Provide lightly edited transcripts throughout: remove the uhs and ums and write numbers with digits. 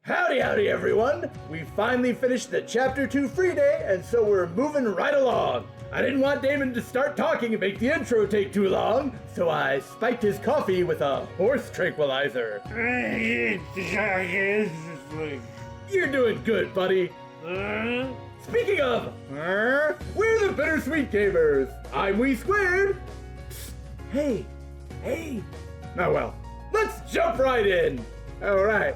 Howdy, howdy, everyone! We finally finished the Chapter 2 free day, and so we're moving right along. I didn't want Damon to start talking and make the intro take too long, so I spiked his coffee with a horse tranquilizer. You're doing good, buddy. Speaking of, we're the Bittersweet Gamers. I'm We Squared. Psst, hey. Oh well, let's jump right in. All right.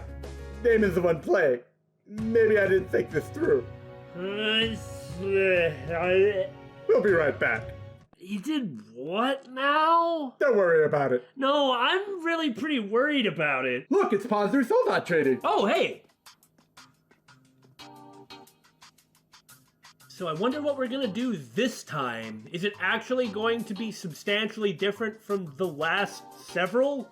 Damon's the one playing. Maybe I didn't think this through. We'll be right back. You did what now? Don't worry about it. No, I'm really pretty worried about it. Look, it's Panzer Soldat trading. Oh, hey! So I wonder what we're gonna do this time. Is it actually going to be substantially different from the last several?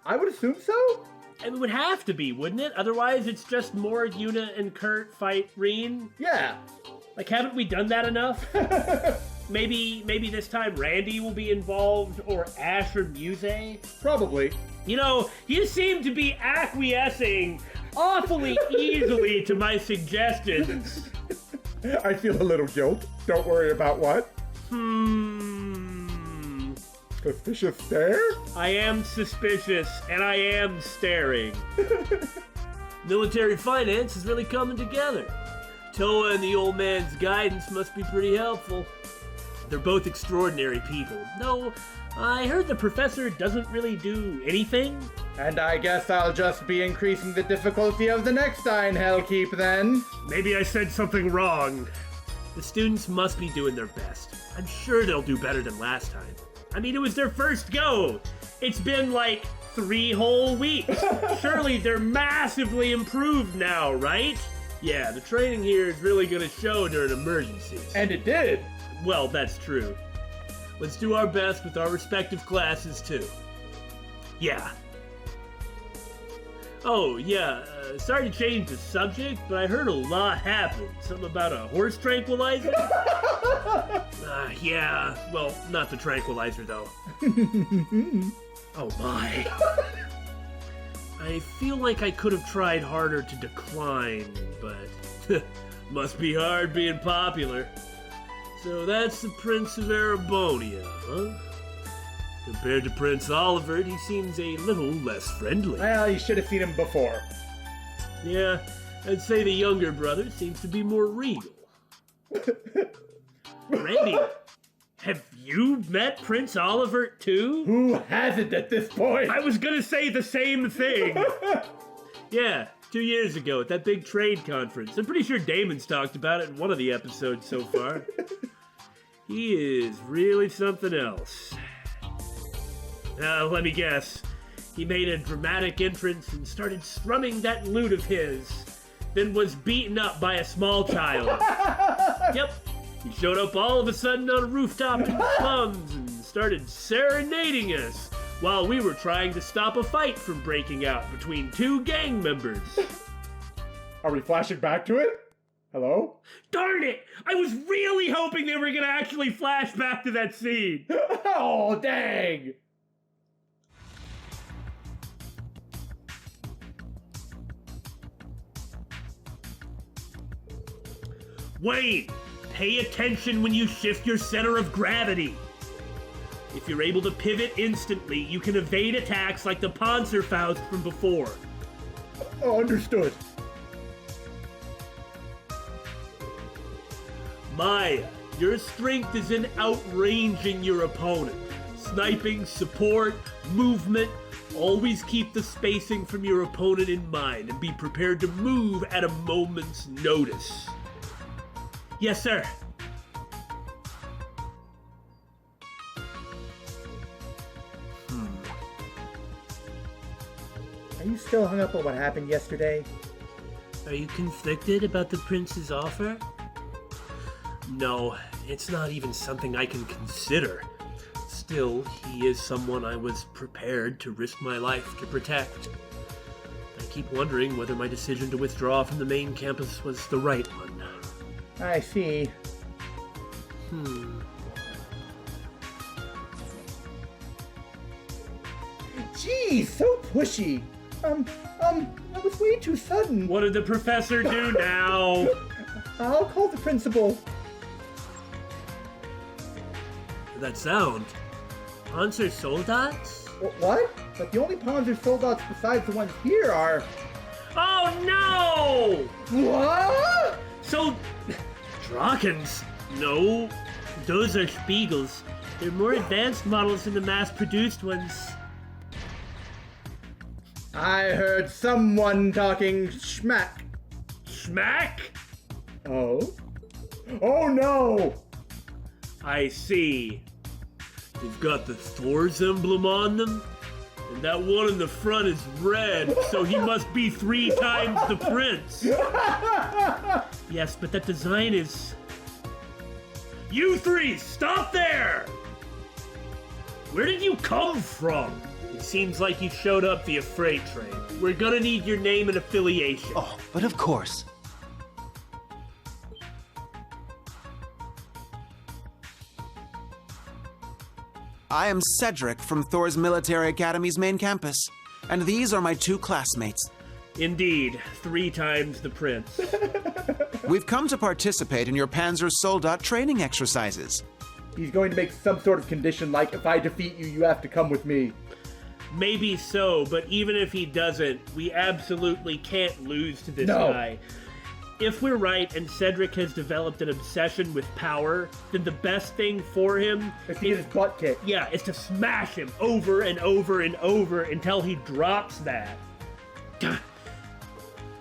I would assume so. It would have to be, wouldn't it? Otherwise, it's just more Juna and Kurt fight Reen. Yeah. Like, haven't we done that enough? Maybe this time Randy will be involved, or Ash or Muse? Probably. You know, you seem to be acquiescing awfully easily to my suggestions. I feel a little guilt. Don't worry about what. Suspicious stare? I am suspicious, and I am staring. Military finance is really coming together. Towa and the old man's guidance must be pretty helpful. They're both extraordinary people. Though, I heard the professor doesn't really do anything. And I guess I'll just be increasing the difficulty of the next Ein Hellkeep then. Maybe I said something wrong. The students must be doing their best. I'm sure they'll do better than last time. I mean, it was their first go. It's been like 3 whole weeks. Surely they're massively improved now, right? Yeah, the training here is really gonna show during emergencies. And it did. Well, that's true. Let's do our best with our respective classes, too. Yeah. Oh, yeah, sorry to change the subject, but I heard a lot happened. Something about a horse tranquilizer? Yeah, well, not the tranquilizer, though. Oh, my. I feel like I could have tried harder to decline, but must be hard being popular. So that's the Prince of Arabonia, huh? Compared to Prince Oliver, he seems a little less friendly. Well, you should have seen him before. Yeah, I'd say the younger brother seems to be more regal. Randy, have you met Prince Oliver too? Who hasn't at this point? I was gonna say the same thing. Yeah, 2 years ago at that big trade conference. I'm pretty sure Damon's talked about it in one of the episodes so far. He is really something else. Let me guess. He made a dramatic entrance and started strumming that lute of his, then was beaten up by a small child. Yep, he showed up all of a sudden on a rooftop in the slums and started serenading us while we were trying to stop a fight from breaking out between 2 gang members. Are we flashing back to it? Hello? Darn it! I was really hoping they were gonna actually flash back to that scene. Oh, dang! Wayne, pay attention when you shift your center of gravity. If you're able to pivot instantly, you can evade attacks like the Panzerfaust from before. Oh, understood. Maya, your strength is in outranging your opponent. Sniping, support, movement. Always keep the spacing from your opponent in mind and be prepared to move at a moment's notice. Yes, sir. Are you still hung up on what happened yesterday? Are you conflicted about the prince's offer? No, it's not even something I can consider. Still, he is someone I was prepared to risk my life to protect. I keep wondering whether my decision to withdraw from the main campus was the right one. I see. Geez, so pushy. That was way too sudden. What did the professor do now? I'll call the principal. That sound. Panzer Soldats? What? But the only Panzer Soldats besides the ones here are... Oh no! What? So, Drakens? No, those are Spiegels. They're more advanced models than the mass-produced ones. I heard someone talking schmack. Schmack? Oh? Oh no! I see. They've got the Thor's emblem on them, and that one in the front is red, so he must be 3 times the prince. Yes, but that design is... You 3, stop there! Where did you come from? It seems like you showed up via freight train. We're gonna need your name and affiliation. Oh, but of course. I am Cedric from Thor's Military Academy's main campus, and these are my 2 classmates. Indeed, 3 times the prince. We've come to participate in your Panzer Soldat training exercises. He's going to make some sort of condition like, if I defeat you, you have to come with me. Maybe so, but even if he doesn't, we absolutely can't lose to this guy. If we're right and Cedric has developed an obsession with power, then the best thing for him Is to get his butt kicked. Yeah, is to smash him over and over and over until he drops that.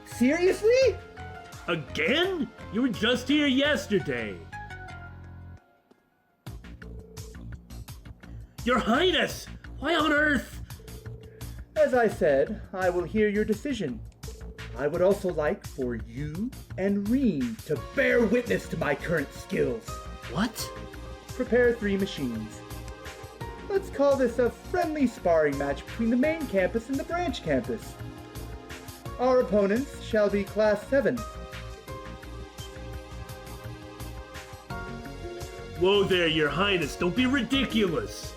Seriously? Again? You were just here yesterday. Your Highness! Why on earth? As I said, I will hear your decision. I would also like for you and Reen to bear witness to my current skills. What? Prepare 3 machines. Let's call this a friendly sparring match between the main campus and the branch campus. Our opponents shall be Class 7. Whoa there, Your Highness, don't be ridiculous.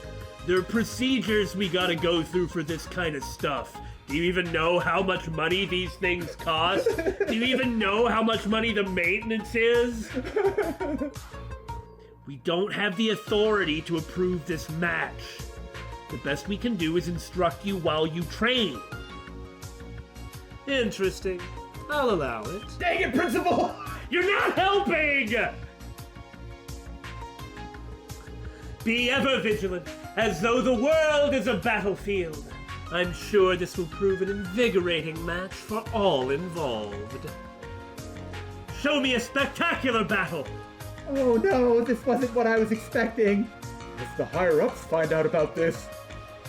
There are procedures we gotta go through for this kind of stuff. Do you even know how much money these things cost? Do you even know how much money the maintenance is? We don't have the authority to approve this match. The best we can do is instruct you while you train. Interesting. I'll allow it. Dang it, Principal! You're not helping! Be ever vigilant, as though the world is a battlefield. I'm sure this will prove an invigorating match for all involved. Show me a spectacular battle! Oh no, this wasn't what I was expecting. If the higher-ups find out about this...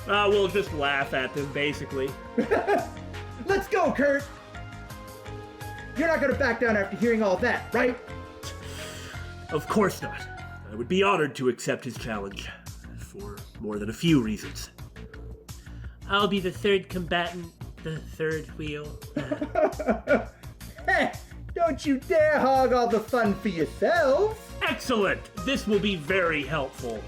We'll just laugh at them, basically. Let's go, Kurt! You're not gonna back down after hearing all that, right? Of course not. I would be honored to accept his challenge, for more than a few reasons. I'll be the 3rd combatant, the 3rd wheel. Heh! Don't you dare hog all the fun for yourselves! Excellent! This will be very helpful.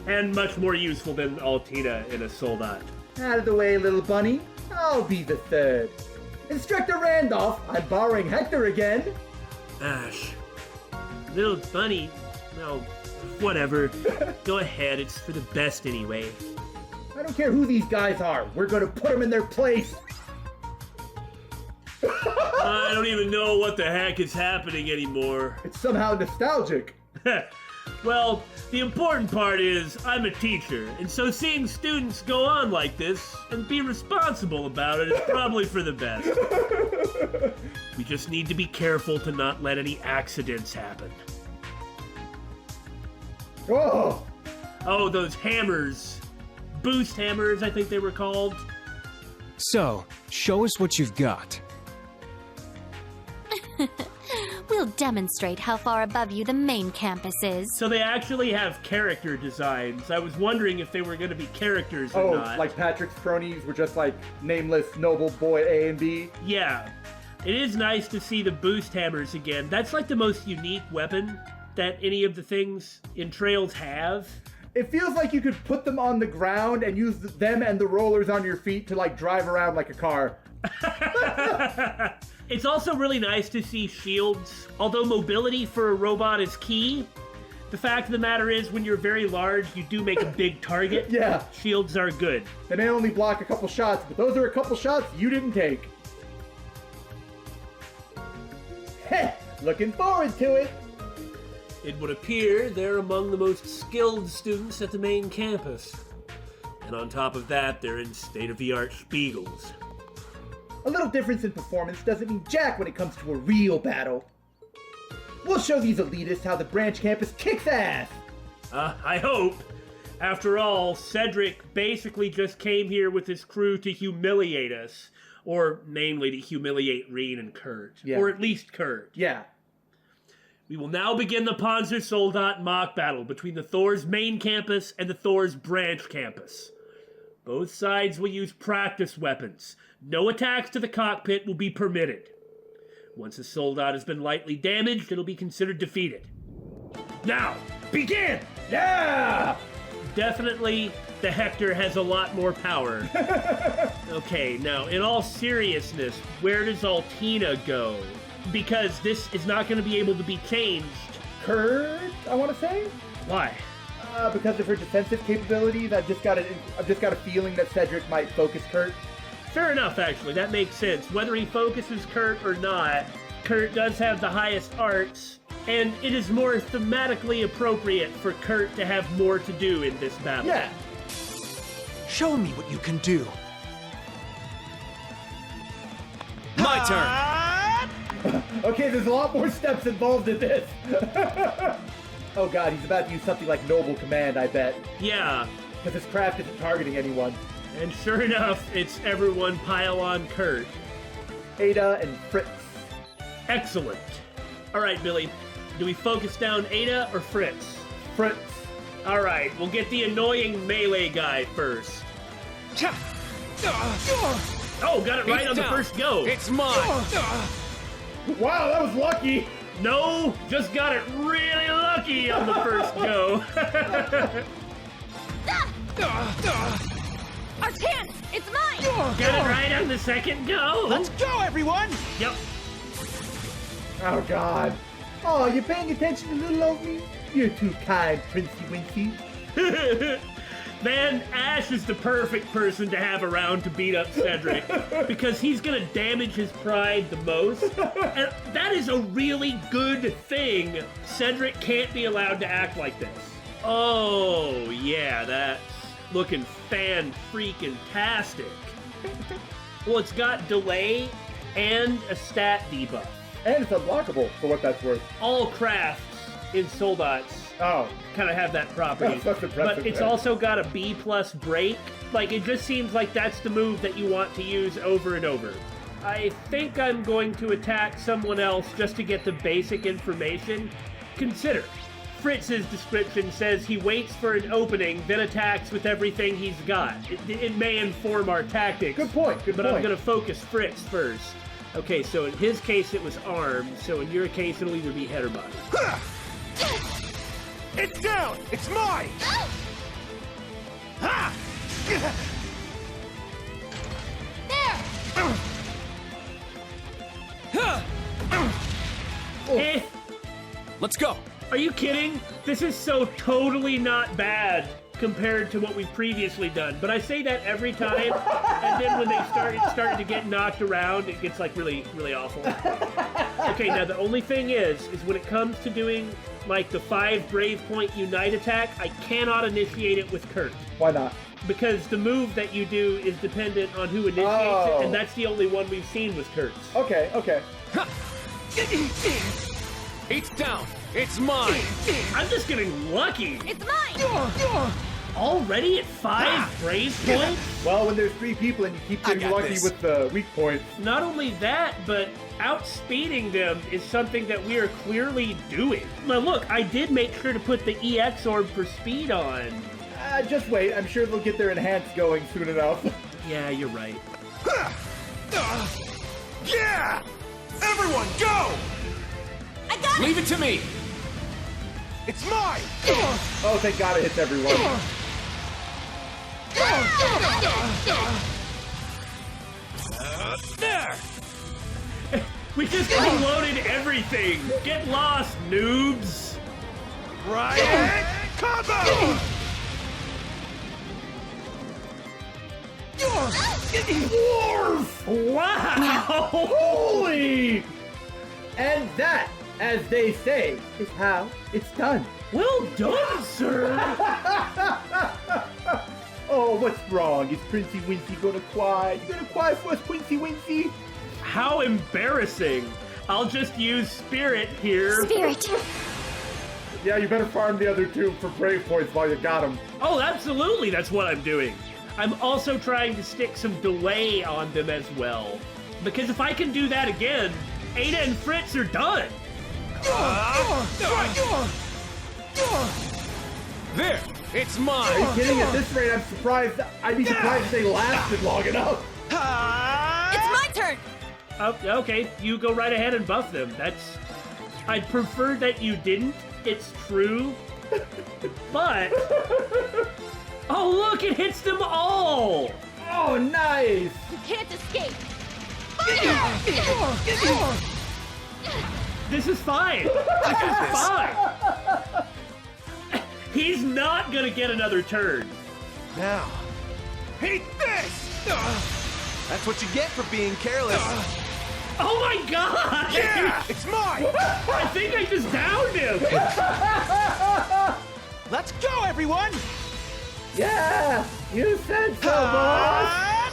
And much more useful than Altina in a Soldat. Out of the way, little bunny. I'll be the 3rd. Instructor Randolph, I'm borrowing Hector again. Ash. Little bunny. No, whatever. Go ahead, it's for the best anyway. I don't care who these guys are. We're gonna put them in their place. I don't even know what the heck is happening anymore. It's somehow nostalgic. Well, the important part is I'm a teacher, and so seeing students go on like this and be responsible about it is probably for the best. We just need to be careful to not let any accidents happen. Oh! Oh, those hammers. Boost hammers, I think they were called. So, show us what you've got. We'll demonstrate how far above you the main campus is. So they actually have character designs. I was wondering if they were going to be characters or not. Like Patrick's cronies were just like nameless noble boy A and B? Yeah. It is nice to see the boost hammers again. That's like the most unique weapon that any of the things in Trails have. It feels like you could put them on the ground and use them and the rollers on your feet to like drive around like a car. It's also really nice to see shields. Although mobility for a robot is key, the fact of the matter is when you're very large, you do make a big target. Yeah. Shields are good. They may only block a couple shots, but those are a couple shots you didn't take. Heh, looking forward to it. It would appear they're among the most skilled students at the main campus. And on top of that, they're in state-of-the-art Spiegels. A little difference in performance doesn't mean jack when it comes to a real battle. We'll show these elitists how the branch campus kicks ass! I hope. After all, Cedric basically just came here with his crew to humiliate us. Or mainly to humiliate Reen and Kurt. Yeah. Or at least Kurt. Yeah. We will now begin the Panzer Soldat mock battle between the Thor's main campus and the Thor's branch campus. Both sides will use practice weapons. No attacks to the cockpit will be permitted. Once a Soldat has been lightly damaged, it'll be considered defeated. Now, begin! Yeah! Definitely, the Hector has a lot more power. Okay, now, in all seriousness, where does Altina go? Because this is not going to be able to be changed. Kurt, I want to say? Why? Because of her defensive capabilities, I've just got a feeling that Cedric might focus Kurt. Fair enough, actually. That makes sense. Whether he focuses Kurt or not, Kurt does have the highest arts, and it is more thematically appropriate for Kurt to have more to do in this battle. Yeah. Show me what you can do. My turn. Okay, there's a lot more steps involved in this. Oh god, he's about to use something like Noble Command, I bet. Yeah, Because his craft isn't targeting anyone. and sure enough, it's everyone pile on Kurt. Ada and Fritz. Excellent. All right, Billy. Do we focus down Ada or Fritz? Fritz. All right, we'll get the annoying melee guy first. Oh, got it right on the first go. It's mine. Wow, that was lucky. No, just got it really lucky on the first go. Our chance! It's mine! Got it right on the second go. Let's go, everyone! Yep. Oh god. Oh, you're paying attention to little old me? You're too kind, Princey Wincy. Man, Ash is the perfect person to have around to beat up Cedric because he's gonna damage his pride the most. And that is a really good thing. Cedric can't be allowed to act like this. Oh, yeah, that's looking fan-freaking-tastic. Well, it's got delay and a stat debuff. And it's unblockable, for what that's worth. All crafts in Soldats Oh. kind of have that property. That's impressive, But it's man. also got a B+ break. Like, it just seems like that's the move that you want to use over and over. I think I'm going to attack someone else just to get the basic information. Consider. Fritz's description says he waits for an opening, then attacks with everything he's got. It may inform our tactics. Good point, good but point. I'm going to focus Fritz first. Okay, so in his case it was arm, so in your case it'll either be head or body. It's down! It's mine! Ha! Eh, Let's go! are you kidding? This is so totally not bad compared to what we've previously done. But I say that every time, and then when they started to get knocked around, it gets like really, really awful. Okay, now the only thing is when it comes to doing like the 5 Brave Point Unite attack, I cannot initiate it with Kurt. Why not? Because the move that you do is dependent on who initiates it, and that's the only one we've seen with Kurt's. Okay, okay. It's down! It's mine! I'm just getting lucky. It's mine! Already at 5 Brave Points? Well, when there's 3 people and you keep I getting got lucky this. with the weak points. Not only that, but outspeeding them is something that we are clearly doing. Now look, I did make sure to put the EX orb for speed on. Just wait, I'm sure they'll get their enhanced going soon enough. Yeah, you're right. Yeah! Everyone, go! I got it! Leave it to me! It's mine! Oh, thank God it hits everyone. There! We just reloaded everything! Get lost, noobs! Riot combo! Wow! Holy! And that, as they say, is how it's done. Well done, sir! Oh, what's wrong? Is Princey Wincy gonna cry? You gonna cry for us, Princey Wincy? How embarrassing! I'll just use Spirit here. Spirit. Yeah, you better farm the other two for brave points while you got them. Oh, absolutely, that's what I'm doing. I'm also trying to stick some delay on them as well. Because if I can do that again, Ada and Fritz are done. There! It's Are you mine! kidding? At this rate, I'm surprised. I'd be surprised if they lasted long enough. It's my turn! Oh, okay, you go right ahead and buff them. I'd prefer that you didn't, it's true. But... Oh, look, it hits them all! Oh, nice! You can't escape! This is fine. This is fine. He's not gonna get another turn. Now, eat this! That's what you get for being careless. Oh my god! Yeah! It's mine! I think I just downed him! Let's go, everyone! Yeah! You said so, boss!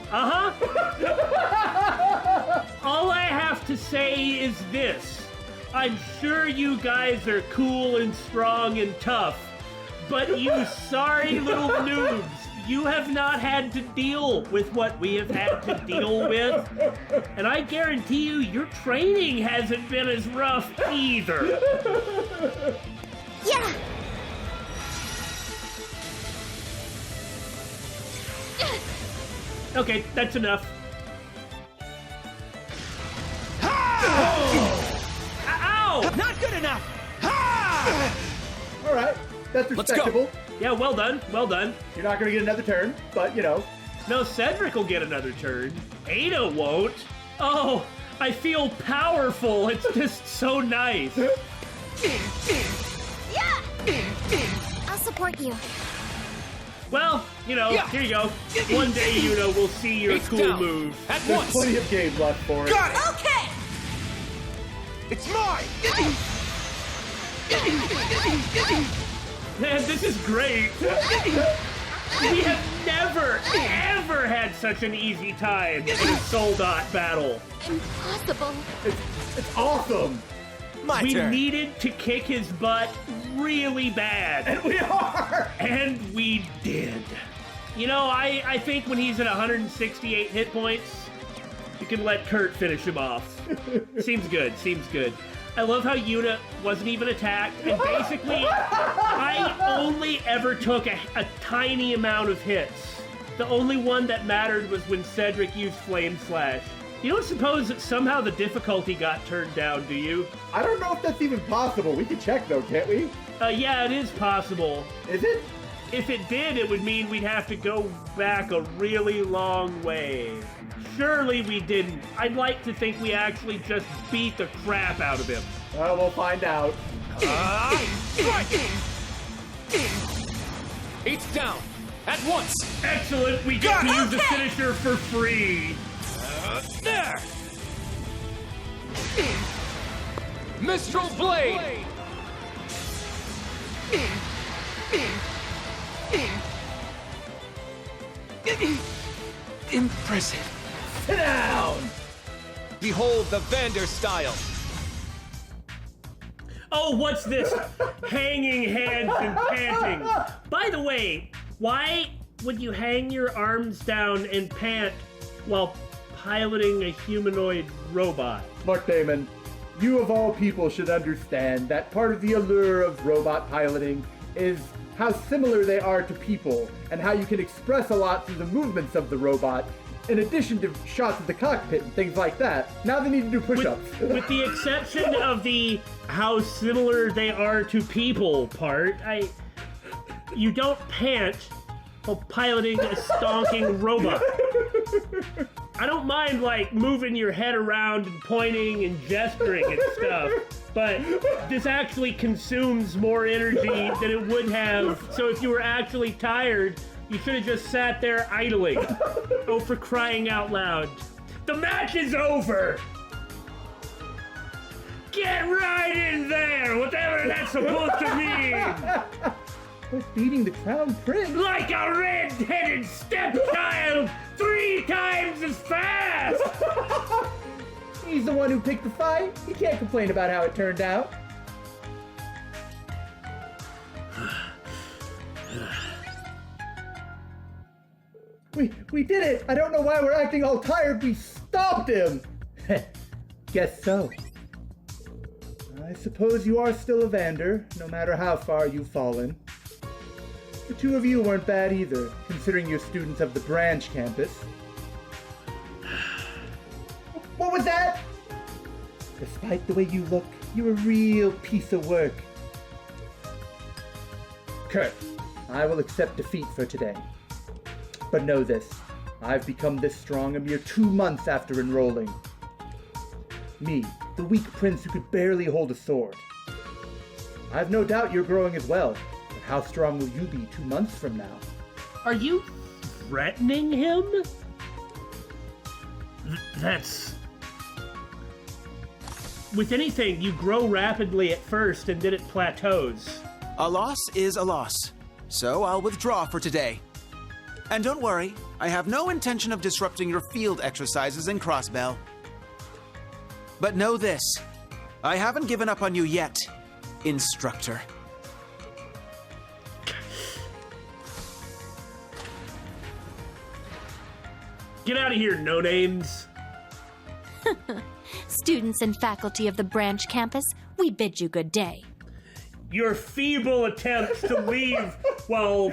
Uh-huh. All I have to say is this. I'm sure you guys are cool and strong and tough, but you sorry little noobs, you have not had to deal with what we have had to deal with. And I guarantee you, your training hasn't been as rough either. Yeah. Okay, that's enough. Ow! Not good enough! All right, that's Let's go. respectable. Yeah, well done, well done. You're not gonna get another turn, but you know. No, Cedric will get another turn. Ada won't. Oh, I feel powerful. It's just so nice. Yeah. I'll support you. Well, you know, Yeah. here you go. One day, Juna, we'll see your It's cool down. move. At There's once! plenty of game left for it. Got it! Okay! It's mine! Man, this is great. We have never, ever had such an easy time in a Soldat battle. Impossible. It's awesome. My We turn. needed to kick his butt really bad. And we are. And we did. You know, I think when he's at 168 hit points, you can let Kurt finish him off. Seems good, seems good. I love how Juna wasn't even attacked, and basically, I only ever took a tiny amount of hits. The only one that mattered was when Cedric used Flame Slash. You don't suppose that somehow the difficulty got turned down, do you? I don't know if that's even possible. We can check though, can't we? Yeah, it is possible. Is it? If it did, it would mean we'd have to go back a really long way. Surely we didn't. I'd like to think we actually just beat the crap out of him. Well, we'll find out. It's down! At once! Excellent, we get to use the finisher for free. There! Mistral Blade! Impressive. Sit down. Behold the Vander style. Oh, what's this? Hanging hands and panting. By the way, why would you hang your arms down and pant while piloting a humanoid robot? Mark Damon, you of all people should understand that part of the allure of robot piloting is how similar they are to people and how you can express a lot through the movements of the robot, in addition to shots of the cockpit and things like that. Now they need to do push-ups. With the exception of the how similar they are to people part, you don't pant while piloting a stonking robot. I don't mind, like, moving your head around and pointing and gesturing and stuff, but this actually consumes more energy than it would have. So if you were actually tired, you should have just sat there idling. Oh, for crying out loud. The match is over! Get right in there, whatever that's supposed to mean! What's beating the Crown Prince? Like a red-headed stepchild, 3 times as fast! He's the one who picked the fight. He can't complain about how it turned out. We did it! I don't know why we're acting all tired. We stopped him! Guess so. I suppose you are still a Vander, no matter how far you've fallen. The 2 of you weren't bad either, considering you're students of the branch campus. What was that? Despite the way you look, you're a real piece of work. Kurt, I will accept defeat for today. But know this, I've become this strong a mere 2 months after enrolling. Me, the weak prince who could barely hold a sword. I've no doubt you're growing as well, but how strong will you be 2 months from now? Are you threatening him? That's... With anything, you grow rapidly at first and then it plateaus. A loss is a loss, so I'll withdraw for today. And don't worry, I have no intention of disrupting your field exercises in Crossbell. But know this, I haven't given up on you yet, instructor. Get out of here, no names. Students and faculty of the branch campus, we bid you good day. Your feeble attempts to leave while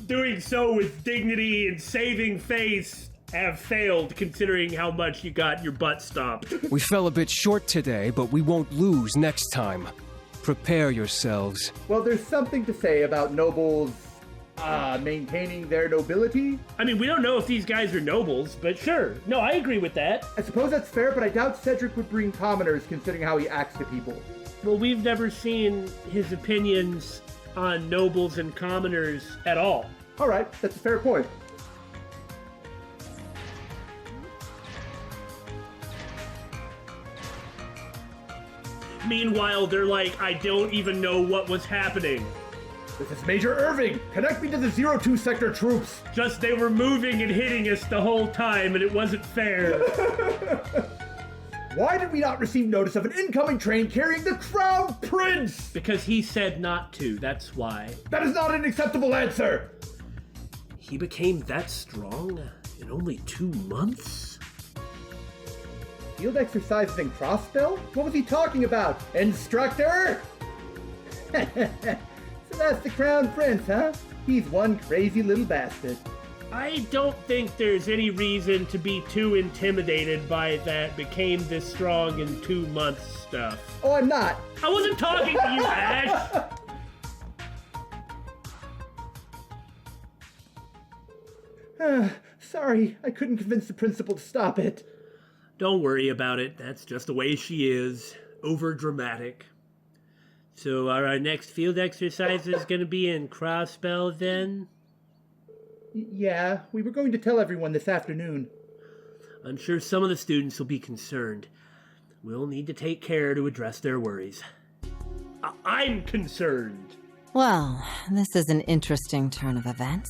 doing so with dignity and saving face have failed, considering how much you got your butt stomped. We fell a bit short today, but we won't lose next time. Prepare yourselves. Well, there's something to say about nobles, maintaining their nobility. I mean, we don't know if these guys are nobles, but sure. No, I agree with that. I suppose that's fair, but I doubt Cedric would bring commoners considering how he acts to people. Well, we've never seen his opinions on nobles and commoners at all. All right, that's a fair point. Meanwhile, they're like, I don't even know what was happening. This is Major Irving. Connect me to the 02 sector troops. Just they were moving and hitting us the whole time, and it wasn't fair. Why did we not receive notice of an incoming train carrying the Crown Prince? Because he said not to, that's why. That is not an acceptable answer. He became that strong in only 2 months? Field exercises in Crossbell? What was he talking about? Instructor? So that's the Crown Prince, huh? He's one crazy little bastard. I don't think there's any reason to be too intimidated by that became this strong in 2 months stuff. Oh, I'm not. I wasn't talking to you, Ash! Sorry, I couldn't convince the principal to stop it. Don't worry about it. That's just the way she is. Over dramatic. So are our next field exercises going to be in Crossbell then? Yeah, we were going to tell everyone this afternoon. I'm sure some of the students will be concerned. We'll need to take care to address their worries. I'm concerned. Well, this is an interesting turn of events.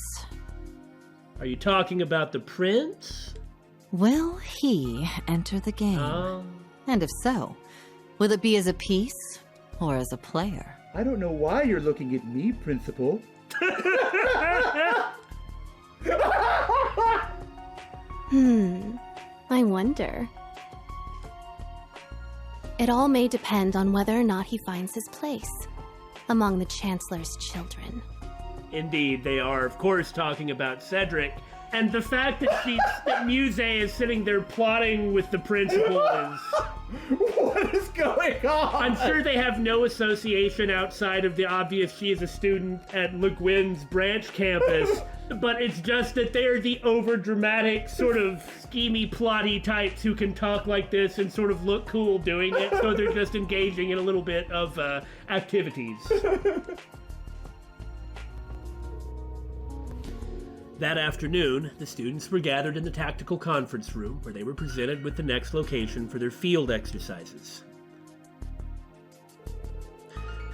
Are you talking about the prince? Will he enter the game? And if so, will it be as a piece or as a player? I don't know why you're looking at me, Principal. I wonder. It all may depend on whether or not he finds his place among the Chancellor's children. Indeed, they are, of course, talking about Cedric And the fact that Muse is sitting there plotting with the principal is... What is going on? I'm sure they have no association outside of the obvious she is a student at Le Guin's branch campus, but it's just that they're the over-dramatic, sort of schemy, plotty types who can talk like this and sort of look cool doing it, so they're just engaging in a little bit of activities. That afternoon, the students were gathered in the tactical conference room where they were presented with the next location for their field exercises.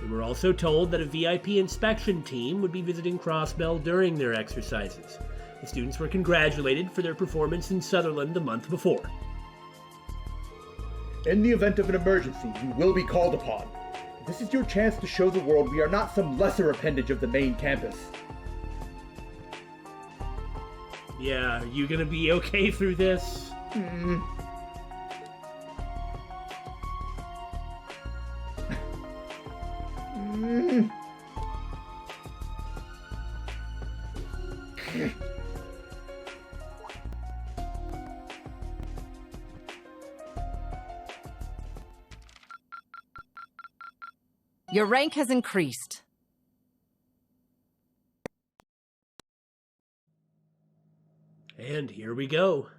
They were also told that a VIP inspection team would be visiting Crossbell during their exercises. The students were congratulated for their performance in Sutherland the month before. In the event of an emergency, you will be called upon. This is your chance to show the world we are not some lesser appendage of the main campus. Yeah, are you gonna be okay through this? Your rank has increased. And here we go.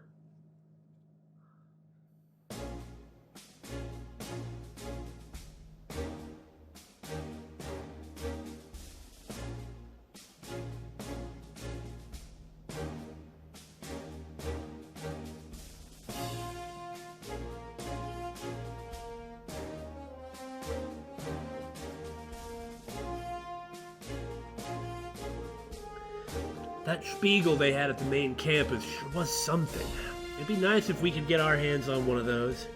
That Spiegel they had at the main campus sure was something. It'd be nice if we could get our hands on one of those.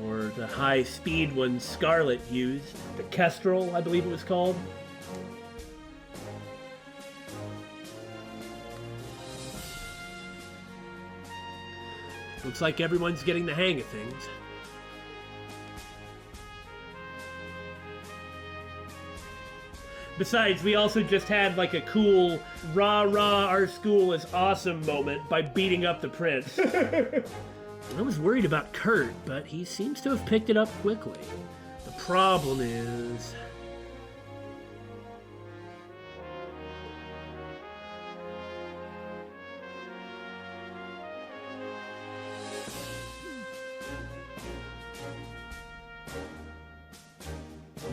Or the high-speed one Scarlet used. The Kestrel, I believe it was called. Looks like everyone's getting the hang of things. Besides, we also just had like a cool rah rah our school is awesome moment by beating up the prince. I was worried about Kurt, but he seems to have picked it up quickly. The problem is...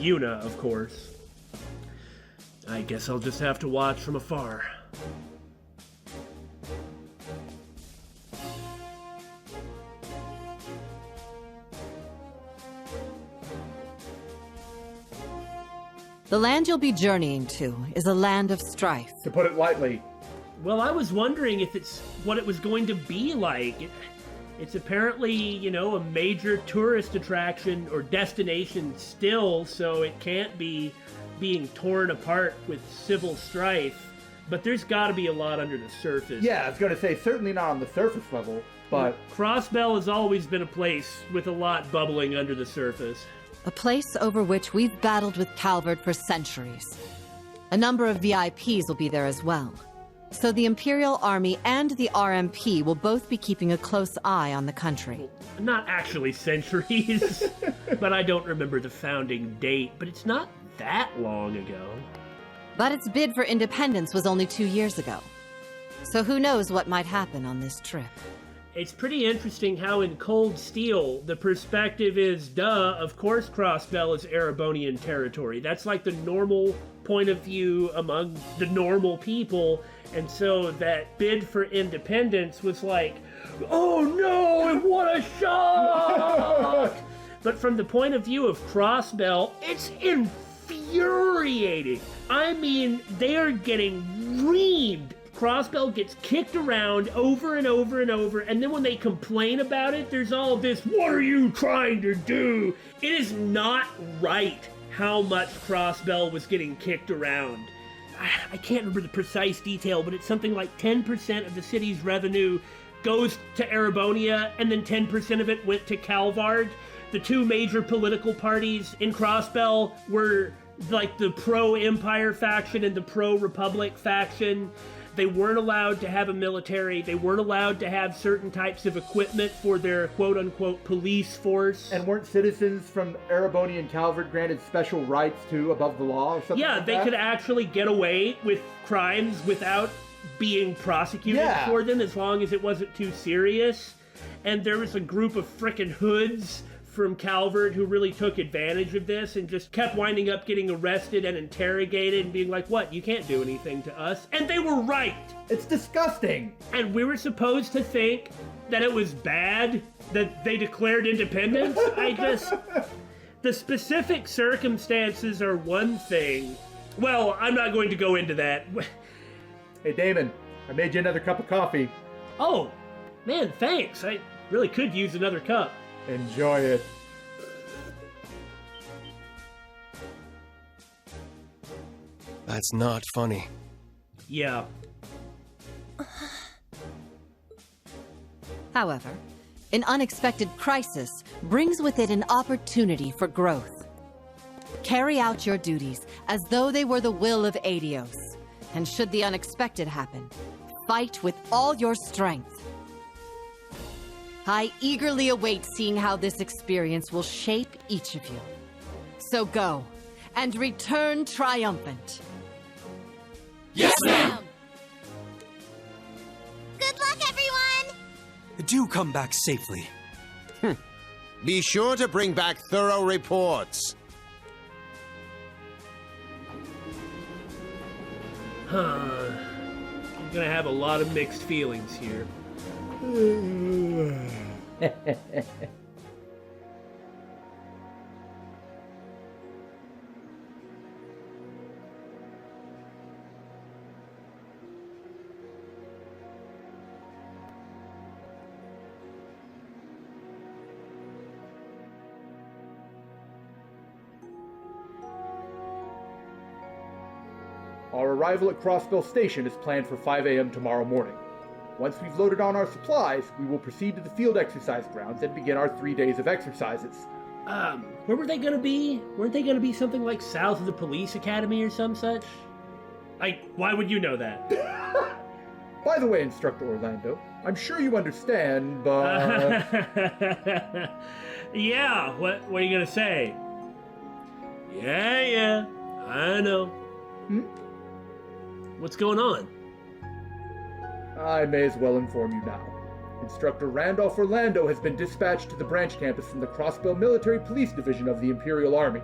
Juna, of course. I guess I'll just have to watch from afar. The land you'll be journeying to is a land of strife. To put it lightly. Well, I was wondering if it's what it was going to be like. It's apparently, you know, a major tourist attraction or destination still, so it can't be being torn apart with civil strife, but there's got to be a lot under the surface. Yeah, I was going to say, certainly not on the surface level, but... Crossbell has always been a place with a lot bubbling under the surface. A place over which we've battled with Calvard for centuries. A number of VIPs will be there as well. So the Imperial Army and the RMP will both be keeping a close eye on the country. Not actually centuries, but I don't remember the founding date, but it's not that long ago. But its bid for independence was only 2 years ago. So who knows what might happen on this trip. It's pretty interesting how in Cold Steel, the perspective is, duh, of course Crossbell is Erebonian territory. That's like the normal point of view among the normal people, and so that bid for independence was like, oh no, what a shock! But from the point of view of Crossbell, it's infuriating. I mean, they are getting reamed. Crossbell gets kicked around over and over and over, and then when they complain about it, there's all this, what are you trying to do? It is not right how much Crossbell was getting kicked around. I can't remember the precise detail, but it's something like 10% of the city's revenue goes to Erebonia, and then 10% of it went to Calvard. The two major political parties in Crossbell were like the pro-Empire faction and the pro-Republic faction. They weren't allowed to have a military. They weren't allowed to have certain types of equipment for their quote-unquote police force. And weren't citizens from Erebony and Calvert granted special rights too above the law or something Yeah, like they that? could actually get away with crimes without being prosecuted for them as long as it wasn't too serious. And there was a group of frickin' hoods from Calvert who really took advantage of this and just kept winding up getting arrested and interrogated and being like, what, you can't do anything to us. And they were right. It's disgusting. And we were supposed to think that it was bad that they declared independence. The specific circumstances are one thing. Well, I'm not going to go into that. Hey, Damon, I made you another cup of coffee. Oh, man, thanks. I really could use another cup. Enjoy it. That's not funny. Yeah. However, an unexpected crisis brings with it an opportunity for growth. Carry out your duties as though they were the will of Adios, and should the unexpected happen, fight with all your strength. I eagerly await seeing how this experience will shape each of you. So go, and return triumphant. Yes, ma'am! Good luck, everyone! Do come back safely. Be sure to bring back thorough reports. I'm gonna have a lot of mixed feelings here. Our arrival at Crossbell Station is planned for 5 a.m. tomorrow morning. Once we've loaded on our supplies, we will proceed to the field exercise grounds and begin our 3 days of exercises. Where were they gonna be? Weren't they gonna be something like south of the police academy or some such? Why would you know that? By the way, Instructor Orlando, I'm sure you understand, but... Yeah, what are you gonna say? Yeah, I know. What's going on? I may as well inform you now. Instructor Randolph Orlando has been dispatched to the branch campus from the Crossbell Military Police Division of the Imperial Army.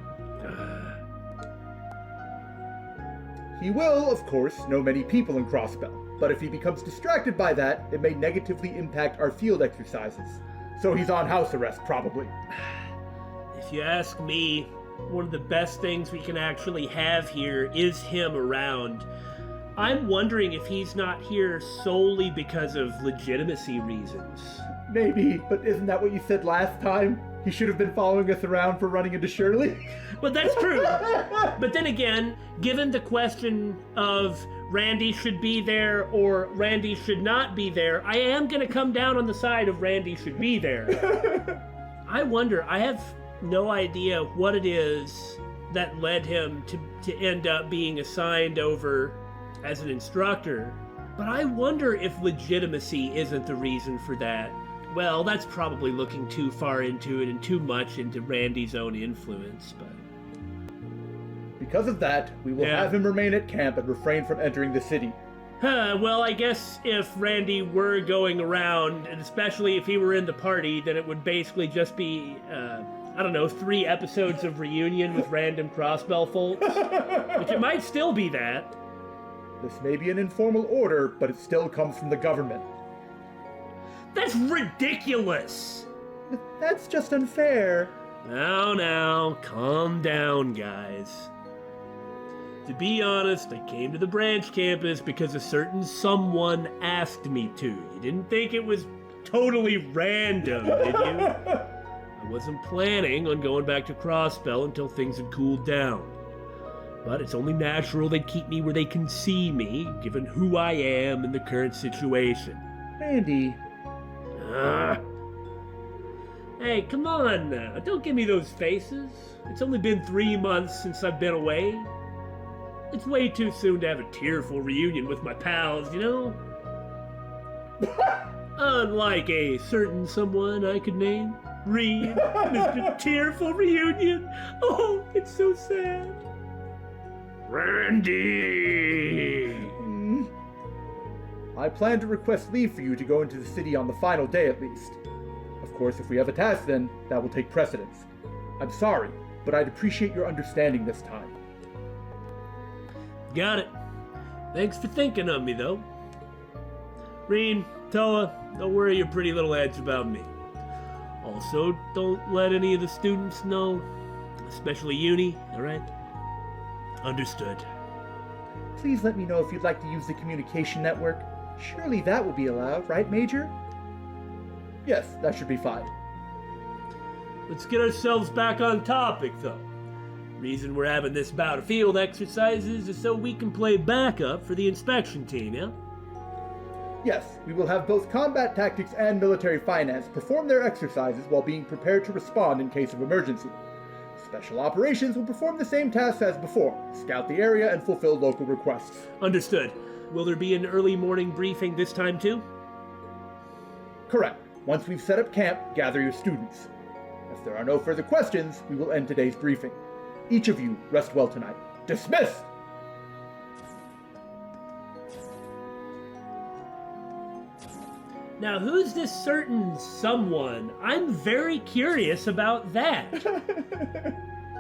He will, of course, know many people in Crossbell, but if he becomes distracted by that, it may negatively impact our field exercises. So he's on house arrest, probably. If you ask me, one of the best things we can actually have here is him around. I'm wondering if he's not here solely because of legitimacy reasons. Maybe, but isn't that what you said last time? He should have been following us around for running into Shirley? But that's true. But then again, given the question of Randy should be there or Randy should not be there, I am going to come down on the side of Randy should be there. I wonder, I have no idea what it is that led him to end up being assigned over as an instructor, but I wonder if legitimacy isn't the reason for that. Well, that's probably looking too far into it and too much into Randy's own influence, but... Because of that, we will have him remain at camp and refrain from entering the city. Well, I guess if Randy were going around, and especially if he were in the party, then it would basically just be, 3 episodes of Reunion with random Crossbell folks. Which it might still be that. This may be an informal order, but it still comes from the government. That's ridiculous! That's just unfair. Now, calm down, guys. To be honest, I came to the branch campus because a certain someone asked me to. You didn't think it was totally random, did you? I wasn't planning on going back to Crossbell until things had cooled down. But it's only natural they'd keep me where they can see me, given who I am in the current situation. Randy. Hey, come on now. Don't give me those faces. It's only been 3 months since I've been away. It's way too soon to have a tearful reunion with my pals, you know? Unlike a certain someone I could name. Reed, Mr. Tearful Reunion. Oh, it's so sad. Randy! I plan to request leave for you to go into the city on the final day at least. Of course, if we have a task then, that will take precedence. I'm sorry, but I'd appreciate your understanding this time. Got it. Thanks for thinking of me, though. Reen, Towa, don't worry your pretty little heads about me. Also, don't let any of the students know, especially Uni, alright? Understood. Please let me know if you'd like to use the communication network. Surely that will be allowed, right, Major? Yes, that should be fine. Let's get ourselves back on topic, though. Reason we're having this bout of field exercises is so we can play backup for the inspection team, yeah? Yes, we will have both combat tactics and military finance perform their exercises while being prepared to respond in case of emergency. Special operations will perform the same tasks as before, scout the area and fulfill local requests. Understood. Will there be an early morning briefing this time too? Correct. Once we've set up camp, gather your students. If there are no further questions, we will end today's briefing. Each of you rest well tonight. Dismissed! Now, who's this certain someone? I'm very curious about that.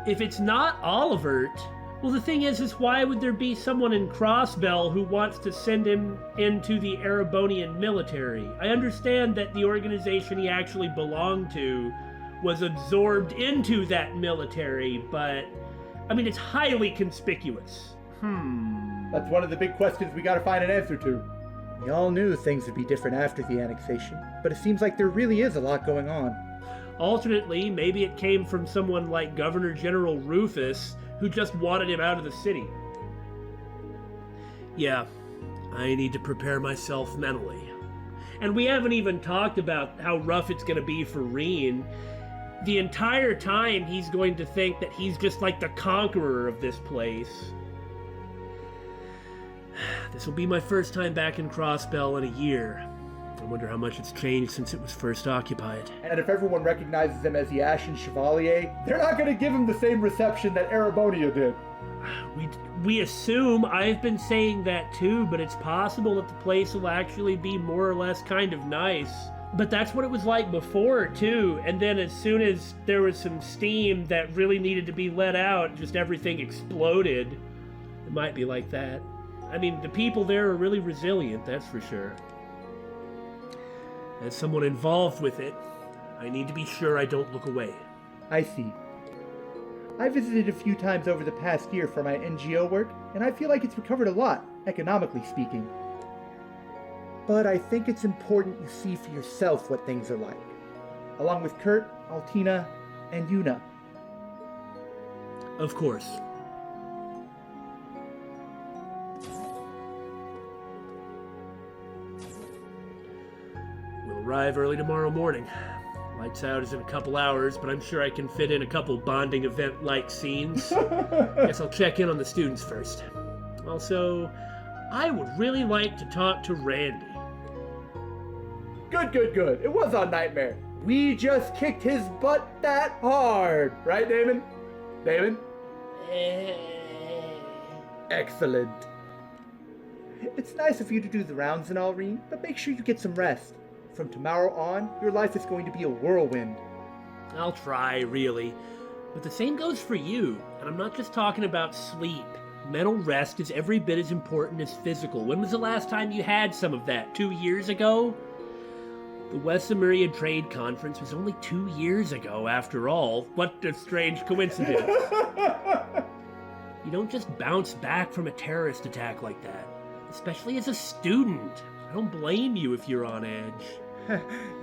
If it's not Olivert, well, the thing is why would there be someone in Crossbell who wants to send him into the Erebonian military? I understand that the organization he actually belonged to was absorbed into that military, but, I mean, it's highly conspicuous. That's one of the big questions we gotta find an answer to. We all knew things would be different after the annexation, but it seems like there really is a lot going on. Alternately, maybe it came from someone like Governor General Rufus, who just wanted him out of the city. Yeah, I need to prepare myself mentally. And we haven't even talked about how rough it's going to be for Reen. The entire time he's going to think that he's just like the conqueror of this place. This will be my first time back in Crossbell in a year. I wonder how much it's changed since it was first occupied. And if everyone recognizes him as the Ashen Chevalier, they're not going to give him the same reception that Erebonia did. We assume, I've been saying that too, but it's possible that the place will actually be more or less kind of nice. But that's what it was like before too, and then as soon as there was some steam that really needed to be let out, just everything exploded. It might be like that. I mean, the people there are really resilient, that's for sure. As someone involved with it, I need to be sure I don't look away. I see. I visited a few times over the past year for my NGO work, and I feel like it's recovered a lot, economically speaking. But I think it's important you see for yourself what things are like, along with Kurt, Altina, and Juna. Of course. We'll arrive early tomorrow morning. Lights out is in a couple hours, but I'm sure I can fit in a couple bonding event-like scenes. Guess I'll check in on the students first. Also, I would really like to talk to Randy. Good. It was on Nightmare. We just kicked his butt that hard. Right, Damon? Damon? Excellent. It's nice of you to do the rounds and all, Reen, but make sure you get some rest. From tomorrow on, your life is going to be a whirlwind. I'll try, really. But the same goes for you, and I'm not just talking about sleep. Mental rest is every bit as important as physical. When was the last time you had some of that? 2 years ago? The West Amurian Trade Conference was only 2 years ago, after all. What a strange coincidence. You don't just bounce back from a terrorist attack like that. Especially as a student. I don't blame you if you're on edge.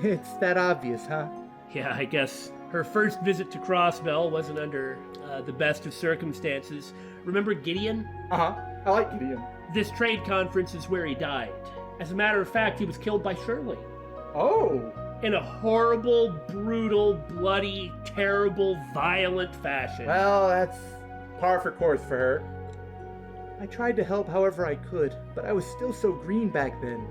It's that obvious, huh? Yeah, I guess her first visit to Crossbell wasn't under the best of circumstances. Remember Gideon? Uh-huh. I like Gideon. This trade conference is where he died. As a matter of fact, he was killed by Shirley. Oh! In a horrible, brutal, bloody, terrible, violent fashion. Well, that's par for course for her. I tried to help however I could, but I was still so green back then.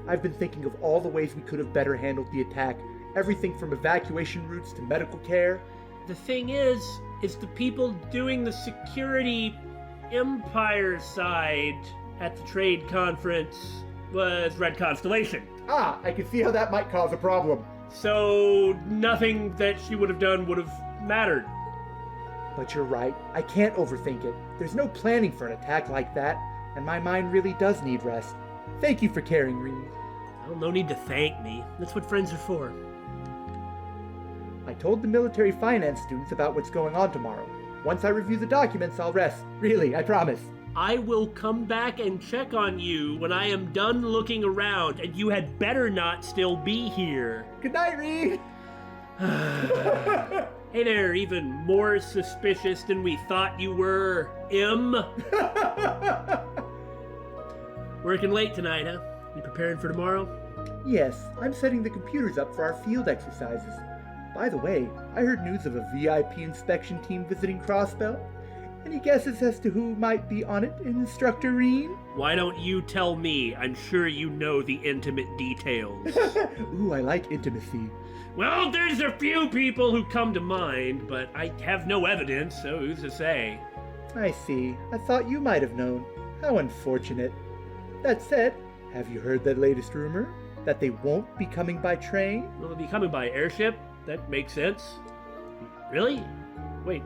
I've been thinking of all the ways we could have better handled the attack, everything from evacuation routes to medical care. The thing is the people doing the security Empire side at the trade conference was Red Constellation. Ah, I can see how that might cause a problem. So nothing that she would have done would have mattered. But you're right, I can't overthink it. There's no planning for an attack like that, and my mind really does need rest. Thank you for caring, Reed. Well, no need to thank me. That's what friends are for. I told the military finance students about what's going on tomorrow. Once I review the documents, I'll rest. Really, I promise. I will come back and check on you when I am done looking around, and you had better not still be here. Good night, Reed! Hey there, even more suspicious than we thought you were, M. Working late tonight, huh? You preparing for tomorrow? Yes, I'm setting the computers up for our field exercises. By the way, I heard news of a VIP inspection team visiting Crossbell. Any guesses as to who might be on it, Instructor Reen? Why don't you tell me? I'm sure you know the intimate details. Ooh, I like intimacy. Well, there's a few people who come to mind, but I have no evidence, so who's to say? I see. I thought you might have known. How unfortunate. That said, have you heard that latest rumor? That they won't be coming by train? Will they be coming by airship? That makes sense. Really? Wait.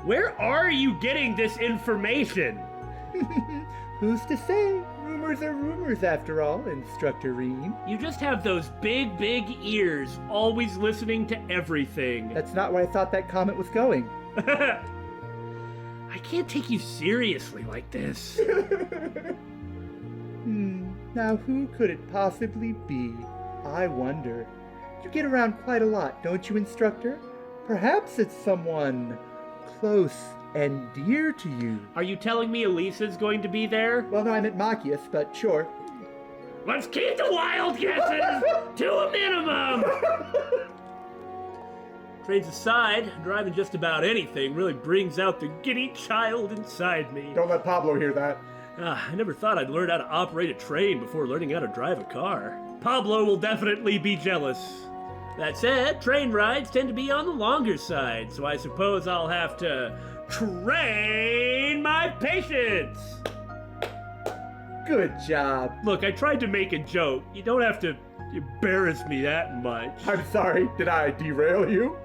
Where are you getting this information? Who's to say? Rumors are rumors after all, Instructor Reen. You just have those big, big ears, always listening to everything. That's not where I thought that comment was going. I can't take you seriously like this. Now who could it possibly be? I wonder. You get around quite a lot, don't you, Instructor? Perhaps it's someone close and dear to you. Are you telling me Elisa's going to be there? Well, no, I meant Machias, but sure. Let's keep the wild guesses to a minimum! Trains aside, driving just about anything really brings out the giddy child inside me. Don't let Pablo hear that. I never thought I'd learn how to operate a train before learning how to drive a car. Pablo will definitely be jealous. That said, train rides tend to be on the longer side, so I suppose I'll have to train my patience. Good job. Look, I tried to make a joke. You don't have to embarrass me that much. I'm sorry. Did I derail you?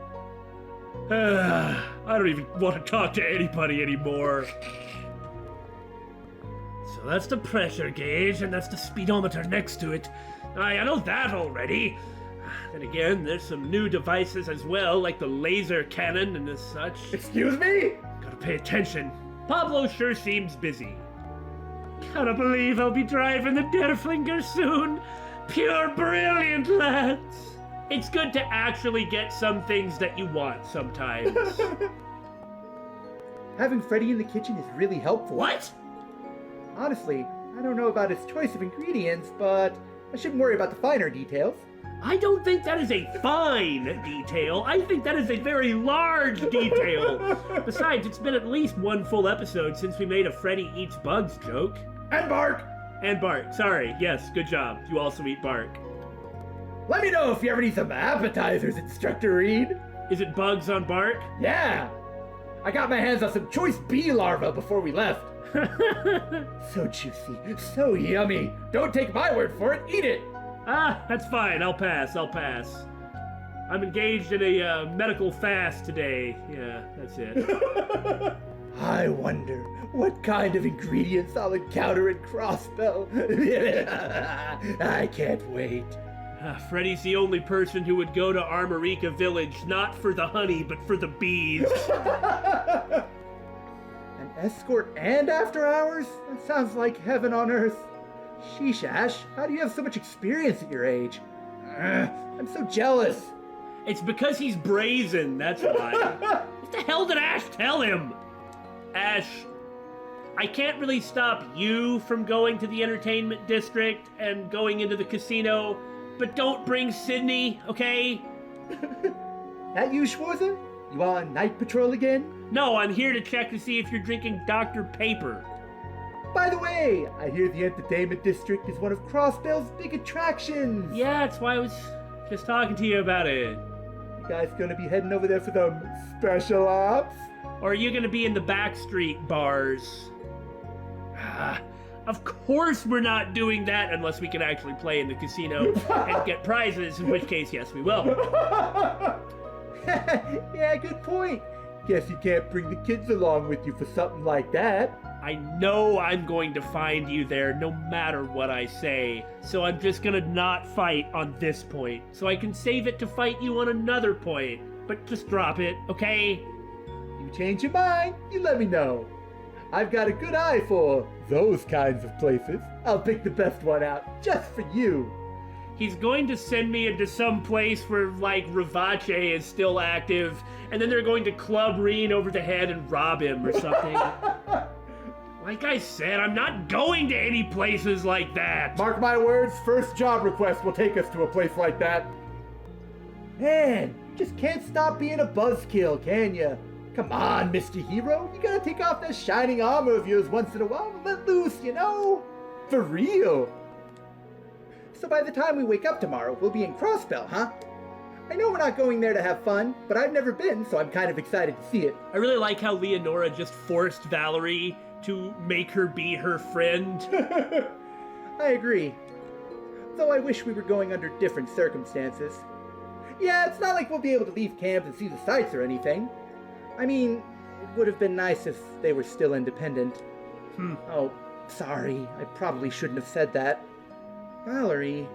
I don't even want to talk to anybody anymore. So that's the pressure gauge, and that's the speedometer next to it. I know that already. Then again, there's some new devices as well, like the laser cannon and as such. Excuse me? Gotta pay attention. Pablo sure seems busy. Gotta believe I'll be driving the Derflinger soon. Pure brilliant, lads. It's good to actually get some things that you want sometimes. Having Freddy in the kitchen is really helpful. What? Honestly, I don't know about his choice of ingredients, but I shouldn't worry about the finer details. I don't think that is a fine detail. I think that is a very large detail. Besides, it's been at least one full episode since we made a Freddy eats bugs joke. And bark! And bark. Sorry. Yes, good job. You also eat bark. Let me know if you ever need some appetizers, Instructor Reed. Is it bugs on bark? Yeah! I got my hands on some choice bee larvae before we left. So juicy, so yummy. Don't take my word for it, eat it! Ah, that's fine. I'll pass. I'm engaged in a medical fast today. Yeah, that's it. I wonder what kind of ingredients I'll encounter in Crossbell. I can't wait. Freddy's the only person who would go to Armorica Village not for the honey, but for the bees. An escort and after hours? That sounds like heaven on earth. Sheesh, Ash, how do you have so much experience at your age? I'm so jealous. It's because he's brazen, that's why. What the hell did Ash tell him? Ash, I can't really stop you from going to the entertainment district and going into the casino, but don't bring Sydney, okay? That you, Schwarzer? You on night patrol again? No, I'm here to check to see if you're drinking Dr. Paper. By the way, I hear the entertainment district is one of Crossbell's big attractions. Yeah, that's why I was just talking to you about it. You guys gonna be heading over there for the special ops? Or are you gonna be in the backstreet bars? Of course we're not doing that unless we can actually play in the casino and get prizes, in which case, yes, we will. Yeah, good point. Guess you can't bring the kids along with you for something like that. I know I'm going to find you there no matter what I say, so I'm just gonna not fight on this point, so I can save it to fight you on another point. But just drop it, okay? You change your mind, you let me know. I've got a good eye for those kinds of places. I'll pick the best one out just for you. He's going to send me into some place where, like, Rivace is still active, and then they're going to club Reen over the head and rob him or something. Like I said, I'm not going to any places like that. Mark my words, first job request will take us to a place like that. Man, just can't stop being a buzzkill, can ya? Come on, Mr. Hero, you gotta take off that shining armor of yours once in a while and let loose, you know? For real. So by the time we wake up tomorrow, we'll be in Crossbell, huh? I know we're not going there to have fun, but I've never been, so I'm kind of excited to see it. I really like how Leonora just forced Valerie to make her be her friend. I agree. Though I wish we were going under different circumstances. Yeah, it's not like we'll be able to leave camp and see the sights or anything. I mean, it would have been nice if they were still independent. Oh, sorry. I probably shouldn't have said that. Valerie.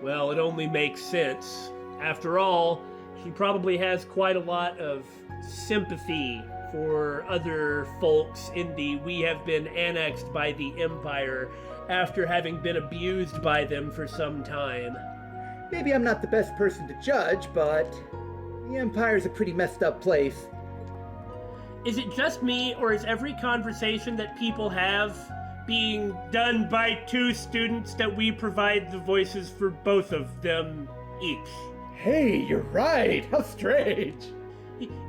Well, it only makes sense. After all, she probably has quite a lot of sympathy for other folks in the we have been annexed by the Empire after having been abused by them for some time. Maybe I'm not the best person to judge, but the Empire's a pretty messed up place. Is it just me, or is every conversation that people have being done by two students that we provide the voices for both of them each? Hey, you're right. How strange.